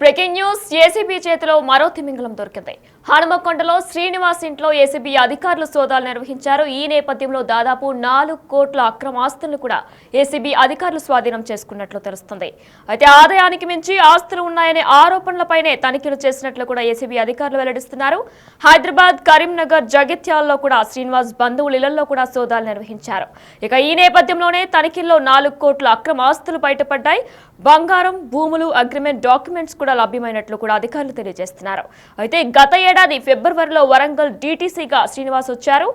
Breaking news ACB చేతిలో మరో తిమింగలం దొరికింది. హనుమకొండలో శ్రీనివాస్ ఇంట్లో ఏసీబీ అధికారులు సోదాలు నిర్వహించారు. ఈ నేపథ్యంలో దాదాపు 4 కోట్ల అక్రమ ఆస్తులను కూడా ఏసీబీ అధికారులు స్వాధీనం చేసుకున్నట్లు తెలుస్తుంది. అయితే ఆదాయానికి మించి ఆస్తులు ఉన్నాయనే ఆరోపణలపైనే తనిఖీలు చేసినట్లు కూడా ఏసీబీ అధికారులు వెల్లడిస్తున్నారు. హైదరాబాద్, కరీంనగర్, జగిత్యాలలో కూడా శ్రీనివాస్ బంధువుల ఇళ్లలో కూడా సోదాలు నిర్వహించారు. ఇక ఈ నేపథ్యంలోనే తనిఖీల్లో 4 కోట్ల అక్రమ ఆస్తులు బయటపడ్డాయి. బంగారం, భూములు, అగ్రిమెంట్ డాక్యుమెంట్స్ కూడా లభ్యమైనట్లు కూడా అధికారులు తెలియజేస్తున్నారు. అయితే గత ఏడాది ఫిబ్రవరిలో వరంగల్ డీటీసీగా శ్రీనివాస్ వచ్చారు.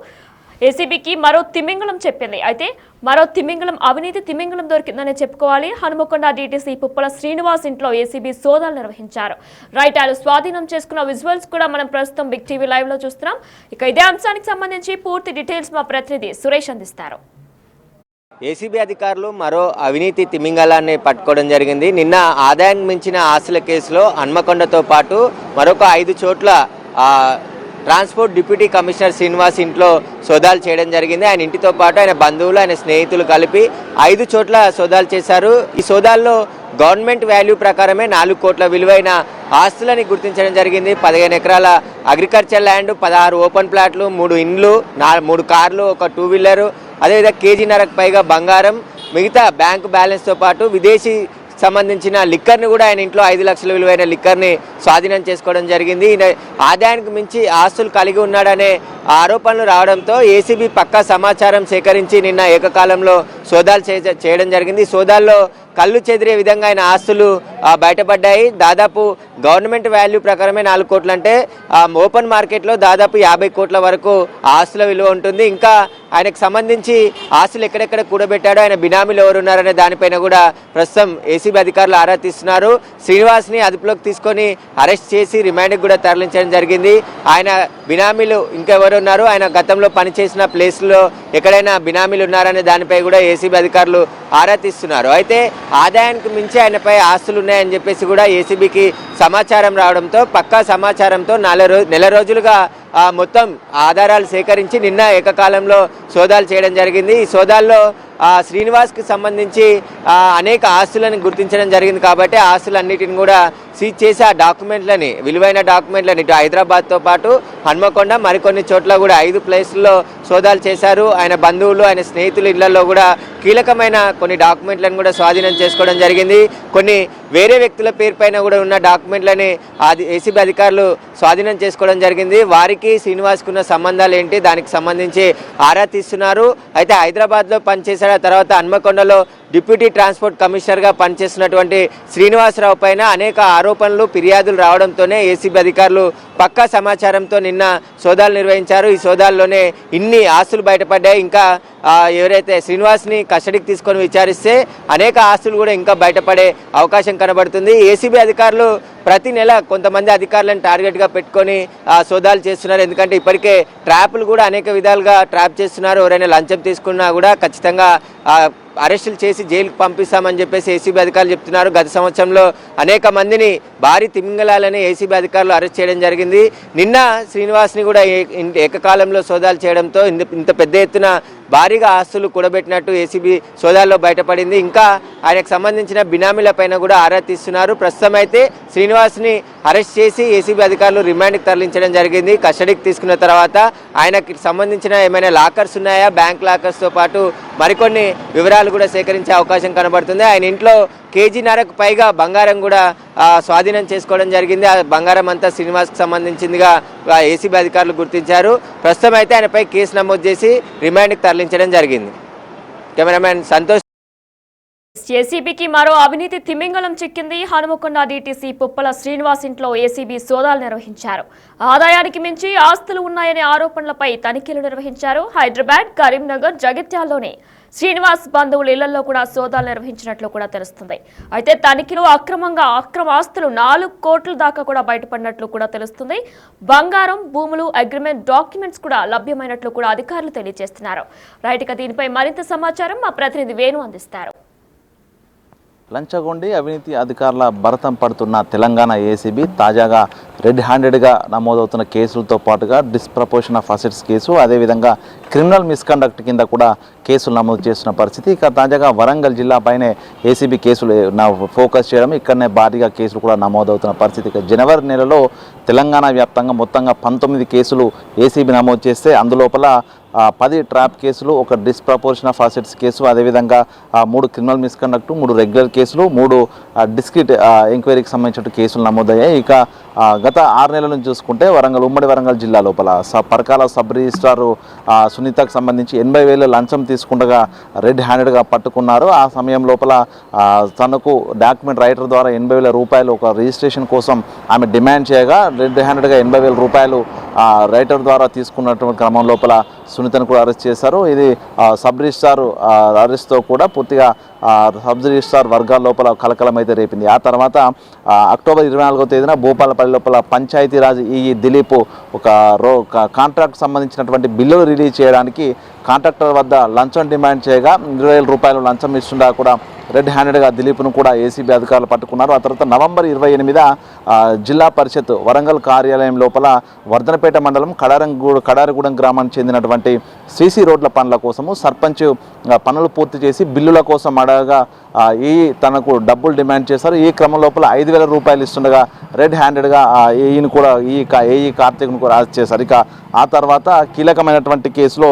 ఏసీబీకి మరో తిమింగలం చెప్పింది. అయితే మరో తిమింగలం, అవినీతి తిమింగలం దొరికిందని చెప్పుకోవాలి. హనుమకొండ డీటీసీ పుప్పల శ్రీనివాస్ ఇంట్లో ఏసీబీ సోదాలు నిర్వహించారు. రైట్, ఆయన స్వాధీనం చేసుకున్న విజువల్స్ కూడా మనం ప్రస్తుతం బిగ్ టీవీ లైవ్ లో చూస్తున్నాం. ఇక ఇదే అంశానికి సంబంధించి పూర్తి డీటెయిల్స్ మా ప్రతినిధి సురేష్ అందిస్తారు. ఏసీబీ అధికారులు మరో అవినీతి తిమింగలాన్ని పట్టుకోవడం జరిగింది. నిన్న ఆదాయం మించిన ఆస్తుల కేసులో హన్మకొండతో పాటు మరొక 5 చోట్ల ట్రాన్స్పోర్ట్ డిప్యూటీ కమిషనర్ శ్రీనివాస్ ఇంట్లో సోదాలు చేయడం జరిగింది. ఆయన ఇంటితో పాటు ఆయన బంధువులు, ఆయన స్నేహితులు కలిపి 5 చోట్ల సోదాలు చేశారు. ఈ సోదాల్లో గవర్నమెంట్ వాల్యూ ప్రకారమే 4 కోట్ల విలువైన ఆస్తులని గుర్తించడం జరిగింది. 15 ఎకరాల అగ్రికల్చర్ ల్యాండ్, 16 ఓపెన్ ప్లాట్లు, 3 ఇండ్లు, 3 కార్లు, 1 2 వీలరు, అదేవిధంగా కేజీన్నరకు పైగా బంగారం, మిగతా బ్యాంకు బ్యాలెన్స్తో పాటు విదేశీ సంబంధించిన లిక్కర్ని కూడా ఆయన ఇంట్లో 5 లక్షల విలువైన లిక్కర్ని స్వాధీనం చేసుకోవడం జరిగింది. ఆదాయానికి మించి ఆస్తులు కలిగి ఉన్నాడనే ఆరోపణలు రావడంతో ఏసీబీ పక్కా సమాచారం సేకరించి నిన్న ఏకకాలంలో సోదాలు చేయడం జరిగింది. సోదాల్లో కళ్ళు చెదిరే విధంగా ఆయన ఆస్తులు బయటపడ్డాయి. దాదాపు గవర్నమెంట్ వాల్యూ ప్రకారమే 4 కోట్లు అంటే ఓపెన్ మార్కెట్లో దాదాపు 50 కోట్ల వరకు ఆస్తుల విలువ ఉంటుంది. ఇంకా ఆయనకు సంబంధించి ఆస్తులు ఎక్కడెక్కడ కూడబెట్టాడో, ఆయన బినామీలు ఎవరున్నారనే దానిపైన కూడా ప్రస్తుతం ఏసీబీ అధికారులు ఆరా తీస్తున్నారు. శ్రీనివాస్ని అదుపులోకి తీసుకొని అరెస్ట్ చేసి రిమాండ్కి కూడా తరలించడం జరిగింది. ఆయన బినామీలు ఇంకెవరున్నారు, ఆయన గతంలో పనిచేసిన ప్లేస్లో ఎక్కడైనా బినామీలు ఉన్నారనే దానిపై కూడా ఏసీబీ అధికారులు ఆరా తీస్తున్నారు. అయితే ఆదాయానికి మించి ఆయనపై ఆస్తులు ఉన్నాయని చెప్పేసి కూడా ఏసీబీకి సమాచారం రావడంతో పక్కా సమాచారంతో నెల రోజులుగా మొత్తం ఆధారాలు సేకరించి నిన్న ఏకకాలంలో సోదాలు చేయడం జరిగింది. ఈ సోదాల్లో శ్రీనివాస్కి సంబంధించి అనేక ఆస్తులను గుర్తించడం జరిగింది. కాబట్టి ఆస్తులన్నిటిని కూడా సీజ్ చేసి ఆ డాక్యుమెంట్లని, విలువైన డాక్యుమెంట్లని ఇటు హైదరాబాద్తో పాటు హన్మకొండ మరికొన్ని చోట్ల కూడా 5 ప్లేసుల్లో సోదాలు చేశారు. ఆయన బంధువులు, ఆయన స్నేహితుల ఇళ్లలో కూడా కీలకమైన కొన్ని డాక్యుమెంట్లను కూడా స్వాధీనం చేసుకోవడం జరిగింది. కొన్ని వేరే వ్యక్తుల పేరుపైన కూడా ఉన్న డాక్యుమెంట్లని ఏసీబీ అధికారులు స్వాధీనం చేసుకోవడం జరిగింది. వారికి శ్రీనివాస్కి ఉన్న సంబంధాలు ఏంటి, దానికి సంబంధించి ఆరా తీస్తున్నారు. అయితే హైదరాబాద్లో పనిచేసిన తర్వాత హన్మకొండలో డిప్యూటీ ట్రాన్స్పోర్ట్ కమిషనర్గా పనిచేస్తున్నటువంటి శ్రీనివాసరావు పైన అనేక ఆరోపణలు, ఫిర్యాదులు రావడంతోనే ఏసీబీ అధికారులు పక్కా సమాచారంతో నిన్న సోదాలు నిర్వహించారు. ఈ సోదాల్లోనే ఇన్ని ఆస్తులు బయటపడ్డాయి. ఇంకా ఎవరైతే శ్రీనివాస్ని కస్టడీకి తీసుకొని విచారిస్తే అనేక ఆస్తులు కూడా ఇంకా బయటపడే అవకాశం కనబడుతుంది. ఏసీబీ అధికారులు ప్రతి నెల కొంతమంది అధికారులను టార్గెట్గా పెట్టుకొని సోదాలు చేస్తున్నారు. ఎందుకంటే ఇప్పటికే ట్రాప్లు కూడా అనేక విధాలుగా ట్రాప్ చేస్తున్నారు. ఎవరైనా లంచం తీసుకున్నా కూడా ఖచ్చితంగా అరెస్టులు చేసి జైలుకు పంపిస్తామని చెప్పేసి ఏసీబీ అధికారులు చెప్తున్నారు. గత సంవత్సరంలో అనేక మందిని భారీ తిమింగలాలని ఏసీబీ అధికారులు అరెస్ట్ చేయడం జరిగింది. నిన్న శ్రీనివాస్ని కూడా ఏకకాలంలో సోదాలు చేయడంతో ఇంత పెద్ద ఎత్తున భారీగా ఆస్తులు కూడబెట్టినట్టు ఏసీబీ సోదాల్లో బయటపడింది. ఇంకా ఆయనకు సంబంధించిన బినామీల పైన కూడా ఆరా తీస్తున్నారు. ప్రస్తుతం అయితే శ్రీనివాస్ని అరెస్ట్ చేసి ఏసీబీ అధికారులు రిమాండ్కి తరలించడం జరిగింది. కస్టడీకి తీసుకున్న తర్వాత ఆయనకి సంబంధించిన ఏమైనా లాకర్స్ ఉన్నాయా, బ్యాంక్ లాకర్స్తో పాటు మరికొన్ని వివరాలు కూడా సేకరించే అవకాశం కనబడుతుంది. ఆయన ఇంట్లో కేజీన్నరకు పైగా బంగారం కూడా స్వాధీనం చేసుకోవడం జరిగింది. ఆ బంగారం అంతా శ్రీనివాస్కి సంబంధించిందిగా ఏసీబీ అధికారులు గుర్తించారు. ప్రస్తుతం అయితే ఆయనపై కేసు నమోదు చేసి రిమాండ్కి తరలించడం జరిగింది. కెమెరామెన్ సంతోష్. ఏసీబీకి మరో అవినీతి తిమింగలం చిక్కింది. హనుమకొండ డీటీసీ పుప్పల శ్రీనివాస్ ఇంట్లో ఏసీబీ సోదాలు నిర్వహించారు. ఆదాయానికి మించి ఆస్తులు ఉన్నాయనే ఆరోపణలపై తనిఖీలు నిర్వహించారు. హైదరాబాద్, కరీంనగర్, జగిత్యాల్లోనే శ్రీనివాస్ బంధువుల ఇళ్లలో కూడా సోదాలు నిర్వహించినట్లు కూడా తెలుస్తుంది. అయితే తనిఖీలో అక్రమ ఆస్తులు 4 కోట్ల దాకా కూడా బయటపడినట్లు కూడా తెలుస్తుంది. బంగారం, భూములు, అగ్రిమెంట్ డాక్యుమెంట్స్ కూడా లభ్యమైనట్లు కూడా అధికారులు తెలియజేస్తున్నారు. రైట్, ఇక దీనిపై మరింత సమాచారం మా ప్రతినిధి వేణు అందిస్తారు. లంచగొండి అవినీతి అధికారుల భరతం పడుతున్న తెలంగాణ ఏసీబీ తాజాగా రెడ్ హ్యాండెడ్గా నమోదవుతున్న కేసులతో పాటుగా డిస్ప్రపోర్షన్ ఆఫ్ అసెట్స్ కేసు, అదేవిధంగా క్రిమినల్ మిస్కండక్ట్ కింద కూడా కేసులు నమోదు చేస్తున్న పరిస్థితి. ఇక తాజాగా వరంగల్ జిల్లాపైనే ఏసీబీ కేసులు ఫోకస్ చేయడం, ఇక్కడనే భారీగా కేసులు కూడా నమోదవుతున్న పరిస్థితి. ఇక జనవరి నెలలో తెలంగాణ వ్యాప్తంగా మొత్తంగా 19 కేసులు ఏసీబీ నమోదు చేస్తే అందులోపల 10 ట్రాప్ కేసులు, ఒక డిస్ప్రపోర్షన్ ఆఫ్ అసెట్స్ కేసు, అదేవిధంగా 3 క్రిమినల్ మిస్కండక్ట్, 3 రెగ్యులర్ కేసులు, 3 డిస్క్రిట్ ఎంక్వైరీకి సంబంధించిన కేసులు నమోదయ్యాయి. ఇక గత 6 నెలల నుంచి చూసుకుంటే ఉమ్మడి వరంగల్ జిల్లా లోపల పరకాల సబ్ రిజిస్ట్రార్ సునీతకు సంబంధించి 80,000 లంచం తీసుకుండగా రెడ్ హ్యాండెడ్గా పట్టుకున్నారు. ఆ సమయం లోపల తనకు డాక్యుమెంట్ రైటర్ ద్వారా 80,000 రూపాయలు ఒక రిజిస్ట్రేషన్ కోసం ఆమె డిమాండ్ చేయగా రెడ్ హ్యాండెడ్గా 80,000 రూపాయలు రైటర్ ద్వారా తీసుకున్నటువంటి క్రమం లోపల సునీతను కూడా అరెస్ట్ చేశారు. ఇది సబ్ రిజిస్ట్రార్ అరెస్ట్తో కూడా పూర్తిగా సబ్ రిజిస్ట్రార్ వర్గాల లోపల కలకలం అయితే రేపింది. ఆ తర్వాత అక్టోబర్ 24వ తేదీన భూపాలపల్లి లోపల పంచాయతీరాజ్ ఈ దిలీప్ ఒక కాంట్రాక్ట్ సంబంధించినటువంటి బిల్లులు రిలీజ్ చేయడానికి కాంట్రాక్టర్ వద్ద లంచం డిమాండ్ చేయగా 20,000 రూపాయలు లంచం ఇస్తుండగా కూడా రెడ్ హ్యాండెడ్గా దిలీప్ను కూడా ఏసీబీ అధికారులు పట్టుకున్నారు. ఆ తర్వాత నవంబర్ 28న జిల్లా పరిషత్ వరంగల్ కార్యాలయం లోపల వర్ధనపేట మండలం కడారగూడెం గ్రామానికి చెందినటువంటి సీసీ రోడ్ల పనుల కోసము సర్పంచ్ పనులు పూర్తి చేసి బిల్లుల కోసం అడగగా తనకు డబ్బులు డిమాండ్ చేశారు. ఈ క్రమం లోపల 5,000 రూపాయలు ఇస్తుండగా రెడ్ హ్యాండెడ్గా ఈయన కూడా ఏఈ కార్తీక్ను కూడా అరెస్ట్ చేశారు. ఇక ఆ తర్వాత కీలకమైనటువంటి కేసులో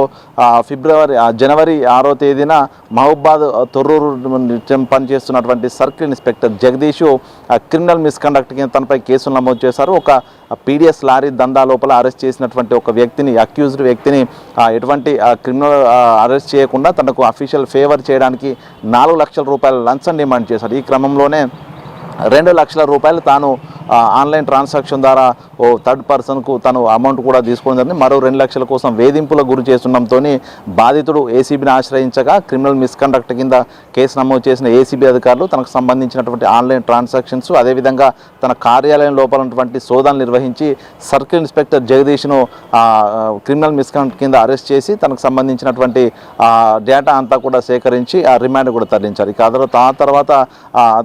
జనవరి 6వ తేదీన మహబూబాద్ తొర్రూరు పనిచేస్తున్నటువంటి circle inspector Jagadish criminal misconduct కింద తనపై కేసులు నమోదు చేశారు. ఒక పీడిఎస్ లారీ దందా లోపల అరెస్ట్ చేసినటువంటి ఒక వ్యక్తిని, అక్యూజ్డ్ వ్యక్తిని ఎటువంటి క్రిమినల్ అరెస్ట్ చేయకుండా తనకు అఫీషియల్ ఫేవర్ చేయడానికి 4 లక్షల రూపాయల లంచం డిమాండ్ చేశారు. ఈ క్రమంలోనే 2 లక్షల రూపాయలు తాను ఆన్లైన్ ట్రాన్సాక్షన్ ద్వారా ఓ థర్డ్ పర్సన్కు తను అమౌంట్ కూడా తీసుకోవడం జరిగింది. మరో 2 లక్షల కోసం వేధింపులకు గురి చేస్తుండడంతో బాధితుడు ఏసీబీని ఆశ్రయించగా క్రిమినల్ మిస్కండక్ట్ కింద కేసు నమోదు చేసిన ఏసీబీ అధికారులు తనకు సంబంధించినటువంటి ఆన్లైన్ ట్రాన్సాక్షన్స్, అదేవిధంగా తన కార్యాలయం లోపల ఉన్నటువంటి శోధనలు నిర్వహించి సర్కిల్ ఇన్స్పెక్టర్ జగదీష్ను క్రిమినల్ మిస్కండక్ట్ కింద అరెస్ట్ చేసి తనకు సంబంధించినటువంటి డేటా అంతా కూడా సేకరించి రిమాండ్ కూడా తరలించారు. ఇక ఆ తర్వాత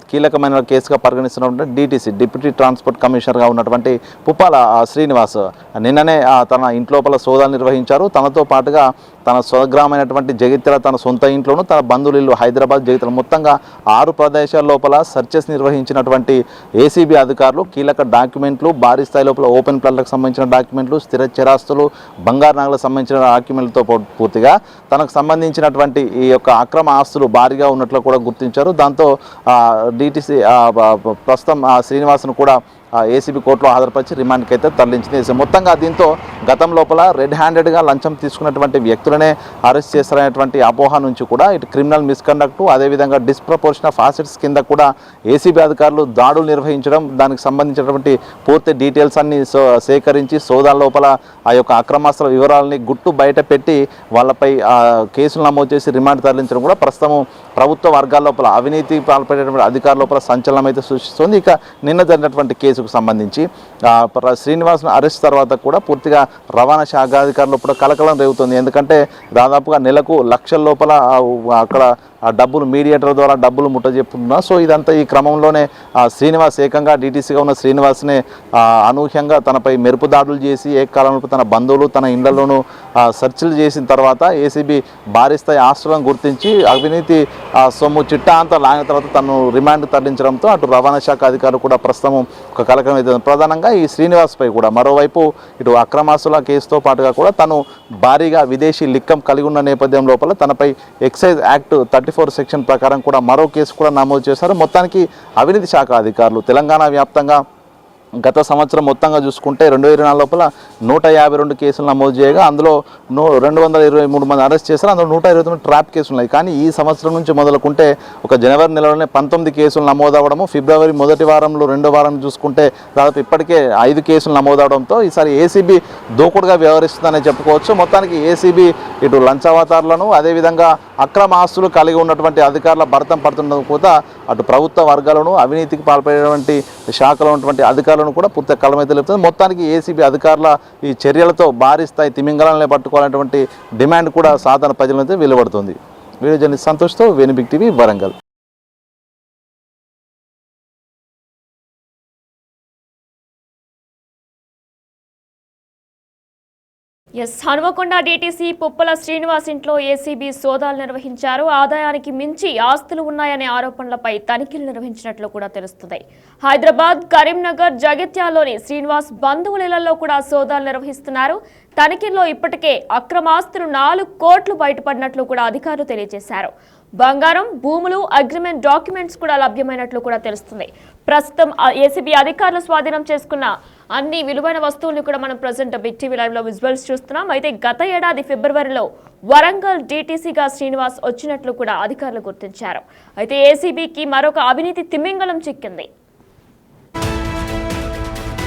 కీలకమైన కేసుగా పరిగణిస్తున్నటువంటి డిటిసి డిప్యూటీ ట్రాన్స్పోర్ట్ కమిషనర్గా ఉన్నటువంటి పుప్పాల శ్రీనివాస్ నిన్ననే తన ఇంట్లోపల సోదాలు నిర్వహించారు. తనతో పాటుగా తన స్వగ్రామైనటువంటి జగిత్యాల, తన సొంత ఇంట్లోనూ, తన బంధువుల ఇల్లు హైదరాబాద్, జగిత్యాల మొత్తంగా 6 ప్రదేశాల లోపల సర్చెస్ నిర్వహించినటువంటి ఏసీబీ అధికారులు కీలక డాక్యుమెంట్లు, భారీ స్థాయి లోపల ఓపెన్ ప్లాట్లకు సంబంధించిన డాక్యుమెంట్లు, స్థిర చరాస్తులు, బంగారు నగలకు సంబంధించిన డాక్యుమెంట్లతో పూర్తిగా తనకు సంబంధించినటువంటి ఈ యొక్క అక్రమ ఆస్తులు భారీగా ఉన్నట్లు కూడా గుర్తించారు. దాంతో డిటిసి ప్రస్తుతం శ్రీనివాస్ను కూడా ఏసీబీ కోర్టులో హాజరుపరిచి రిమాండ్కి అయితే తరలించింది. మొత్తంగా దీంతో గతం లోపల రెడ్ హ్యాండెడ్గా లంచం తీసుకున్నటువంటి వ్యక్తులనే అరెస్ట్ చేస్తారనేటువంటి అపోహ నుంచి కూడా ఇటు క్రిమినల్ మిస్కండక్ట్, అదేవిధంగా డిస్ప్రపోర్షన్ ఆఫ్ అసెట్స్ కింద కూడా ఏసీబీ అధికారులు దాడులు నిర్వహించడం, దానికి సంబంధించినటువంటి పూర్తి డీటెయిల్స్ అన్ని సేకరించి సోదాల లోపల ఆ యొక్క అక్రమాస్తుల వివరాలని గుట్టు బయట పెట్టి వాళ్ళపై కేసులు నమోదు చేసి రిమాండ్ తరలించడం కూడా ప్రస్తుతం ప్రభుత్వ వర్గాల లోపల అవినీతి పాల్పడేటువంటి అధికారుల లోపల సంచలనం అయితే సృష్టిస్తుంది. ఇక నిన్న జరిగినటువంటి కేసుకు సంబంధించి శ్రీనివాస్ను అరెస్ట్ తర్వాత కూడా పూర్తిగా రవాణా శాఖ అధికారులు కూడా కలకలం రేగుతుంది. ఎందుకంటే దాదాపుగా నెలకు లక్షల లోపల అక్కడ ఆ డబ్బులు మీడియేటర్ ద్వారా డబ్బులు ముట్టజెప్పుతున్నారు. సో ఇదంతా ఈ క్రమంలోనే శ్రీనివాస్ ఏకంగా డీటీసీగా ఉన్న శ్రీనివాస్నే అనూహ్యంగా తనపై మెరుపు దాడులు చేసి ఏకకాలంలో తన బంధువులు, తన ఇళ్లలోనూ సెర్చ్లు చేసిన తర్వాత ఏసీబీ భారీ స్థాయి ఆస్తులను గుర్తించి అవినీతి సొమ్ము చిట్టా అంతా లాగిన తర్వాత తను రిమాండ్ తరలించడంతో అటు రవాణా శాఖ అధికారులు కూడా ప్రస్తుతం ఒక కలకలం అవుతుంది. ప్రధానంగా ఈ శ్రీనివాస్పై కూడా మరోవైపు ఇటు అక్రమాస్తుల కేసుతో పాటుగా కూడా తను భారీగా విదేశీ లిక్కం కలిగి ఉన్న నేపథ్యం లోపల తనపై ఎక్సైజ్ యాక్ట్ 34 సెక్షన్ ప్రకారం కూడా మరో కేసు కూడా నమోదు చేశారు. మొత్తానికి అవినీతి శాఖ అధికారులు తెలంగాణ వ్యాప్తంగా గత సంవత్సరం మొత్తంగా చూసుకుంటే 2024 లోపల 152 కేసులు నమోదు చేయగా అందులో 223 మంది అరెస్ట్ చేశారు. అందులో 129 ట్రాప్ కేసులు ఉన్నాయి. కానీ ఈ సంవత్సరం నుంచి మొదలుకుంటే ఒక జనవరి నెలలోనే 19 కేసులు నమోదవడము, ఫిబ్రవరి మొదటి వారంలో 2వ వారం చూసుకుంటే దాదాపు ఇప్పటికే 5 కేసులు నమోదవడంతో ఈసారి ఏసీబీ దూకుడుగా వ్యవహరిస్తుందనే చెప్పుకోవచ్చు. మొత్తానికి ఏసీబీ ఇటు లంచావతారులను, అదేవిధంగా అక్రమ ఆస్తులు కలిగి ఉన్నటువంటి అధికారుల భరతం పడుతున్న కూడా అటు ప్రభుత్వ వర్గాలను, అవినీతికి పాల్పడేటువంటి శాఖలో ఉన్నటువంటి అధికారులను కూడా పూర్తిగా కలమైతే లేపుతుంది. మొత్తానికి ఏసీబీ అధికారుల ఈ చర్యలతో భారీ స్థాయి తిమింగళాలను పట్టుకోవాలనేటువంటి డిమాండ్ కూడా సాధారణ ప్రజలైతే వెలువడుతుంది. వీడియో జర్నలిస్ట్ సంతోష్తో Venu big TV Warangal. Hanumakonda DTC Puppala Srinivas ఇంట్లో ఏసీబీ సోదాలు నిర్వహించారు. ఆదాయానికి మించి ఆస్తులు ఉన్నాయనే ఆరోపణలపై తనిఖీలు నిర్వహించినట్లు కూడా తెలుస్తుంది. హైదరాబాద్, కరీంనగర్, జగిత్యాలలోని శ్రీనివాస్ బంధువుల ఇళ్లలో కూడా సోదాలు నిర్వహిస్తున్నారు. తనిఖీల్లో ఇప్పటికే అక్రమాస్తులు 4 కోట్లు బయటపడినట్లు కూడా అధికారులు తెలియజేశారు. బంగారం, భూములు, అగ్రిమెంట్ డాక్యుమెంట్స్ కూడా లభ్యమైనట్లు కూడా తెలుస్తుంది. ప్రస్తుతం ఏసీబీ అధికారులు స్వాధీనం చేసుకున్న అన్ని విలువైన వస్తువులను కూడా మనం ప్రజెంట్ బిగ్ టీవీ లైవ్ లో విజువల్స్ చూస్తున్నాం. అయితే గత ఏడాది ఫిబ్రవరిలో వరంగల్ డీటీసీగా శ్రీనివాస్ వచ్చినట్లు కూడా అధికారులు గుర్తించారు. అయితే ఏసీబీకి మరొక అవినీతి తిమింగలం చిక్కింది.